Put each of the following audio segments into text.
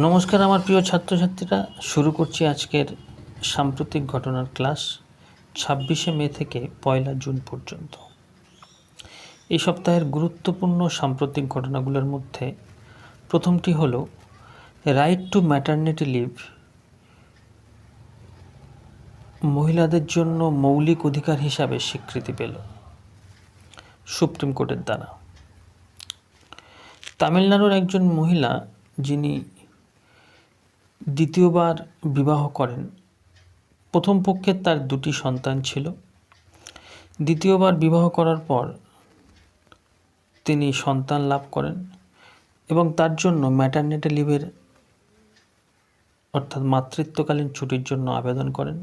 নমস্কার আমার প্রিয় ছাত্রছাত্রীরা, শুরু করছি আজকের সাম্প্রতিক ঘটনার ক্লাস 26শে মে থেকে 1 জুন পর্যন্ত। এই সপ্তাহের গুরুত্বপূর্ণ সাম্প্রতিক ঘটনাগুলোর মধ্যে প্রথমটি হলো রাইট টু ম্যাটারনিটি লিভ মহিলাদের জন্য মৌলিক অধিকার হিসাবে স্বীকৃতি পেল সুপ্রিম কোর্টের দ্বারা। তামিলনাড়ুর একজন মহিলা যিনি দ্বিতীয়বার বিবাহ করেন, প্রথম পক্ষে তার 2টি সন্তান ছিল। দ্বিতীয়বার বিবাহ করার পর তিনি সন্তান লাভ করেন এবং তার জন্য ম্যাটারনিটি লিভের অর্থাৎ মাতৃত্বকালীন ছুটির জন্য আবেদন করেন,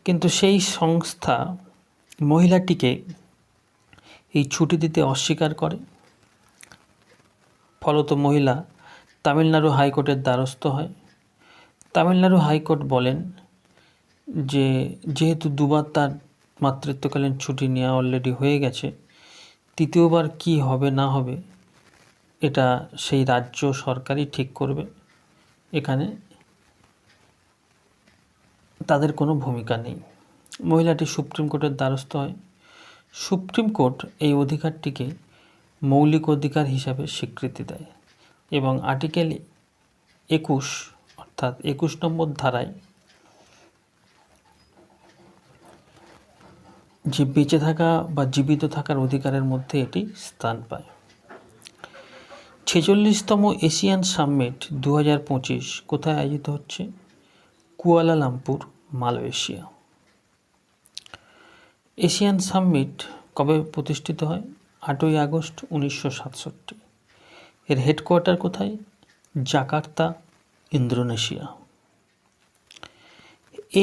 কিন্তু সেই সংস্থা মহিলাটিকে এই ছুটি দিতে অস্বীকার করে। ফলত মহিলা তামিলনাড়ু হাইকোর্টের দ্বারস্থ হয়। তামিলনাড়ু হাইকোর্ট বলেন যে যেহেতু 2বার তার মাতৃত্বকালীন ছুটি নেওয়া অলরেডি হয়ে গেছে, তৃতীয়বার কি হবে না হবে এটা সেই রাজ্য সরকারই ঠিক করবে, এখানে তাদের কোনো ভূমিকা নেই। মহিলাটি সুপ্রিম কোর্টের দ্বারস্থ হয়। সুপ্রিম কোর্ট এই অধিকারটিকে মৌলিক অধিকার হিসাবে স্বীকৃতি দেয় এবং আর্টিকেল 21 অর্থাৎ 21 নম্বর ধারায় যে বেঁচে থাকা বা জীবিত থাকার অধিকারের মধ্যে এটি স্থান পায়। 46তম এশিয়ান সামিট 2025 কোথায় আয়োজিত হচ্ছে? Kuala Lumpur, Malaysia. এশিয়ান সামিট কবে প্রতিষ্ঠিত হয়? 8ই আগস্ট 1967। এর হেডকোয়ার্টার কোথায়? Jakarta, Indonesia.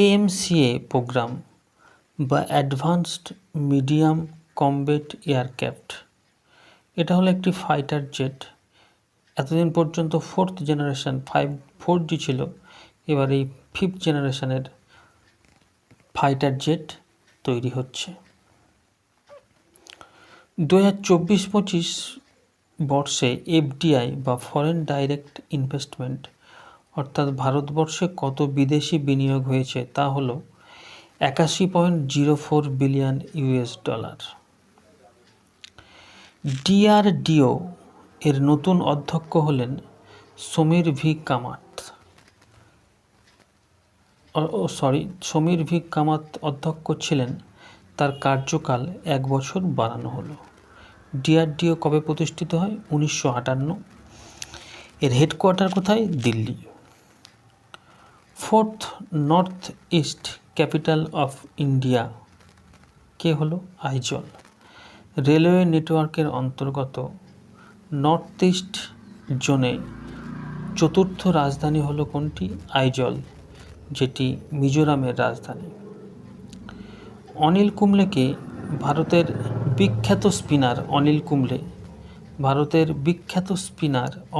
AMCA প্রোগ্রাম বা অ্যাডভান্সড মিডিয়াম কমব্যাট এয়ারক্রাফট, এটা হলো একটি ফাইটার জেট। এতদিন পর্যন্ত 4th জেনারেশন 4G ছিল, এবার এই 5th জেনারেশনের ফাইটার জেট তৈরি হচ্ছে। 2024-25 বর্ষে FDI বা ফরেন ডাইরেক্ট ইনভেস্টমেন্ট অর্থাৎ ভারতবর্ষে কত বিদেশি বিনিয়োগ হয়েছে তা হলো $81.04 বিলিয়ন। DRDO এর নতুন অধ্যক্ষ হলেন সমীর ভি কামাত অধ্যক্ষ ছিলেন, তার কার্যকাল 1 বছর বাড়ানো হলো। DRDO কবে প্রতিষ্ঠিত হয়? 1958। এর হেডকোয়ার্টার কোথায়? Delhi. 4th north east capital of India কে হলো? আইজল। রেলওয়ে নেটওয়ার্কের অন্তর্গত নর্থ ইস্ট জোনে 4র্থ রাজধানী হলো কোনটি? আইজল, যেটি মিজোরামের রাজধানী। অনিল কুম্বলেকে ভারতের বিখ্যাত স্পিনার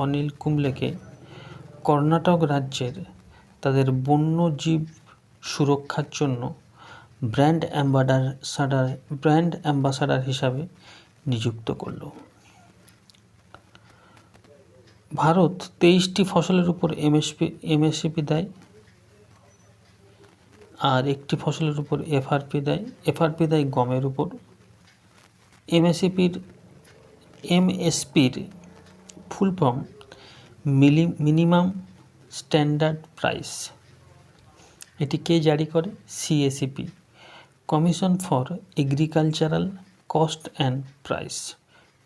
অনিল কুম্বলেকে কর্ণাটক রাজ্যের তাদের বন্যজীব সুরক্ষার জন্য ব্র্যান্ড অ্যাম্বাসাডার হিসাবে নিযুক্ত করল। ভারত 23টি ফসলের উপর MSP দেয় আর 1টি ফসলের উপর FRP দেয় গমের উপর। MSPর full form minimum standard price. এটি কে জারি করে? CACP, commission for agricultural cost and price.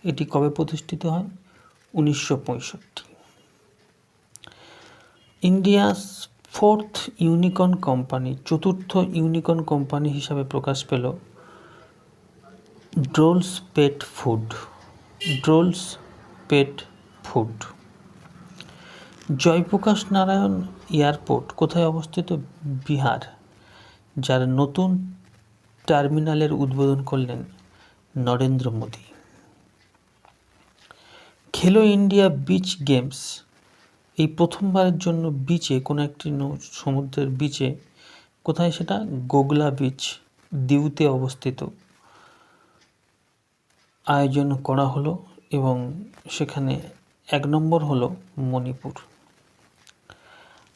এটি কবে প্রতিষ্ঠিত হয়? 1965। ইন্ডিয়াস 4th ইউনিকর্ন কোম্পানি, 4র্থ ইউনিকর্ন কোম্পানি হিসাবে প্রকাশ পেল Drools pet food. Jayprakash Narayan airport কোথায় অবস্থিত? বিহার, যার নতুন টার্মিনালের উদ্বোধন করলেন নরেন্দ্র মোদী। খেলো ইন্ডিয়া বিচ গেমস, এই প্রথমবারের জন্য বিচে, কোনো একটি সমুদ্রের বিচে, কোথায় সেটা? গোগলা বিচ, দিউতে অবস্থিত, আয়োজন করা হলো এবং সেখানে 1 নম্বর হলো মণিপুর।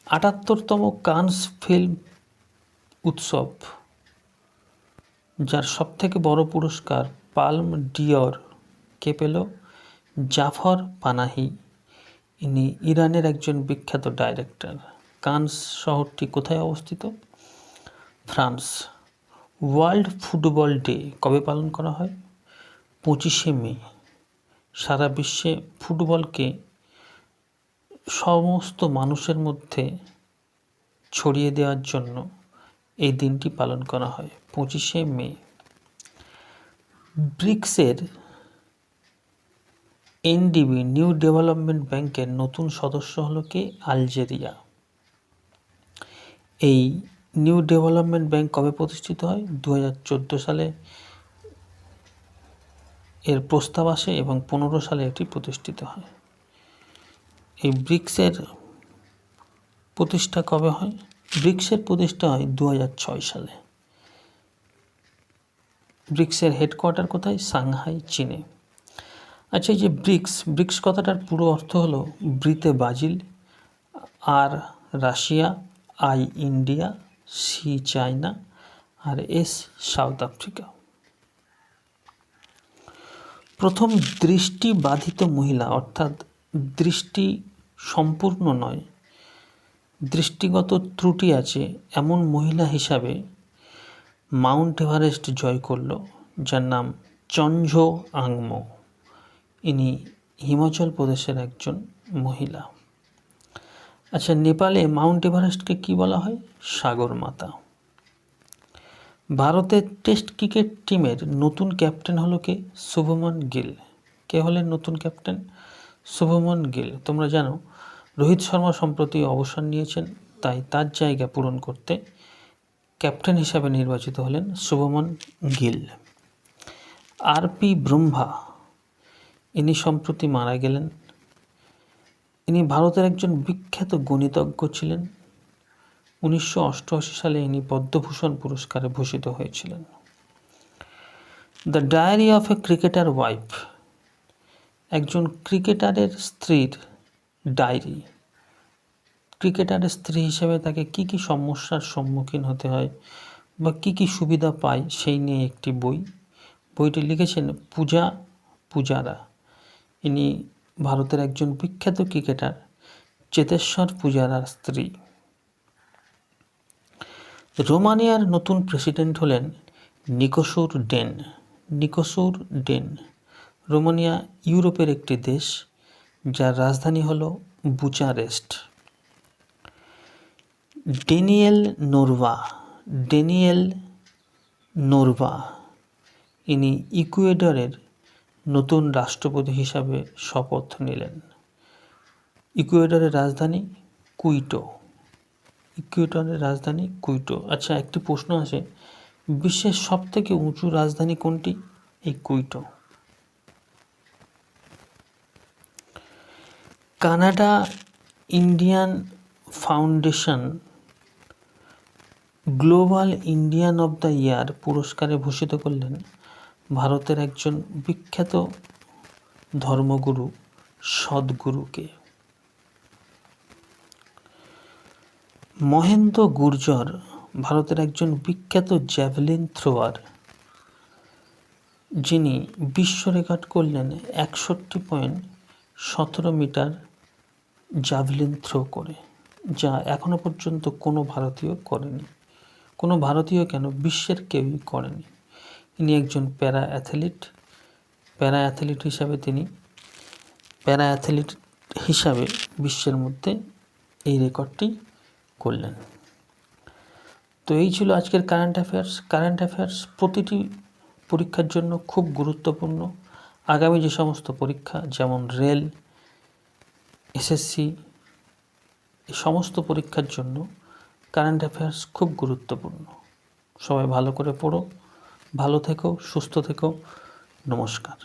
78তম কানস ফিল্ম উৎসব, যার সবথেকে বড় পুরস্কার পালম ডিওর কে পেল? জাফর পানাহি। ইনি ইরানের একজন বিখ্যাত ডাইরেক্টর। কানস শহরটি কোথায় অবস্থিত? ফ্রান্স। ওয়ার্ল্ড ফুটবল ডে কবে পালন করা হয়? 25শে মে। সারা বিশ্বে ফুটবলকে সমস্ত মানুষের মধ্যে ছড়িয়ে দেওয়ার জন্য এই দিনটি পালন করা হয় 25শে মে। ব্রিক্সের এনডিবি নিউ ডেভেলপমেন্ট ব্যাংকের নতুন সদস্য হলো কে? আলজেরিয়া। এই নিউ ডেভেলপমেন্ট ব্যাংক কবে প্রতিষ্ঠিত হয়? 2014 সালে এর প্রস্তাব আসে এবং 15 সালে এটি প্রতিষ্ঠিত হয়। এই ব্রিক্সের প্রতিষ্ঠা কবে হয়? ব্রিক্সের প্রতিষ্ঠা হয় 2006 সালে। ব্রিক্সের হেডকোয়ার্টার কোথায়? সাংহাই, চীনে। আচ্ছা, এই যে ব্রিক্স কথাটার পুরো অর্থ হলো ব্রিতে ব্রাজিল, আর Russia, I India, C China, আর এস সাউথ আফ্রিকা। প্রথম দৃষ্টিবাধিত মহিলা, অর্থাৎ দৃষ্টি সম্পূর্ণ নয়, দৃষ্টিগত ত্রুটি আছে এমন মহিলা হিসাবে মাউন্ট এভারেস্ট জয় করল, যার নাম চঞ্জো আংমো। ইনি হিমাচল প্রদেশের একজন মহিলা। আচ্ছা, নেপালে মাউন্ট এভারেস্টকে কি বলা হয়? সাগরমাতা। ভারতের টেস্ট ক্রিকেট টিমের নতুন ক্যাপ্টেন হলো কে? শুভমন গিল। কে হলেন নতুন ক্যাপ্টেন? শুভমন গিল। তোমরা জানো রোহিত শর্মা সম্প্রতি অবসর নিয়েছেন, তাই তার জায়গা পূরণ করতে ক্যাপ্টেন হিসাবে নির্বাচিত হলেন শুভমন গিল। আর.পি. ব্রহ্মা, ইনি সম্প্রতি মারা গেলেন। ইনি ভারতের একজন বিখ্যাত গণিতজ্ঞ ছিলেন। 1988 সালে ইনি পদ্মভূষণ পুরস্কারে ভূষিত হয়েছিলেন। The diary of a cricketer wife, একজন ক্রিকেটারের স্ত্রীর ডায়েরি। ক্রিকেটারের স্ত্রী হিসেবে তাকে কি কি সমস্যার সম্মুখীন হতে হয় বা কি কি সুবিধা পায় সেই নিয়ে একটি বই। বইটি লিখেছেন পূজা পূজারা। ইনি ভারতের একজন বিখ্যাত ক্রিকেটার চেতেশ্বর পূজারার স্ত্রী। রোমানিয়ার নতুন প্রেসিডেন্ট হলেন নিকোসর ডেন। নিকোসর ডেন। রোমানিয়া ইউরোপের একটি দেশ, যার রাজধানী হল বুচারেস্ট। ড্যানিয়েল নোরভা। ড্যানিয়েল নোরভা, ইনি ইকুয়েডরের নতুন রাষ্ট্রপতি হিসাবে শপথ নিলেন। ইকুয়েডরের রাজধানী কুইটো। ইকুয়েডরের রাজধানী কুইটো। আচ্ছা, একটি প্রশ্ন আছে, বিশ্বের সবথেকে উঁচু রাজধানী কোনটি? এই Quito. Canada Indian foundation global Indian of the year পুরস্কারে ভূষিত করলেন ভারতের একজন বিখ্যাত ধর্মগুরু সদ্গুরুকে। মহেন্দ্র গুর্জর ভারতের একজন বিখ্যাত জ্যাভলিন থ্রোয়ার, যিনি বিশ্ব রেকর্ড করলেন 61.17 মিটার জ্যাভলিন থ্রো করে, যা এখনো পর্যন্ত কোনো ভারতীয় করেনি। কোনো ভারতীয় কেন, বিশ্বের কেউই করেনি। ইনি একজন প্যারা অ্যাথলিট হিসাবে বিশ্বের মধ্যে এই রেকর্ডটি করলেন। তো এই ছিল আজকের কারেন্ট অ্যাফেয়ার্স। প্রতিটি পরীক্ষার জন্য খুব গুরুত্বপূর্ণ। আগামী যে সমস্ত পরীক্ষা, যেমন রেল, এসএসসি, এই সমস্ত পরীক্ষার জন্য কারেন্ট অ্যাফেয়ার্স খুব গুরুত্বপূর্ণ। সবাই ভালো করে পড়ো, ভালো থেকো, সুস্থ থেকো। নমস্কার।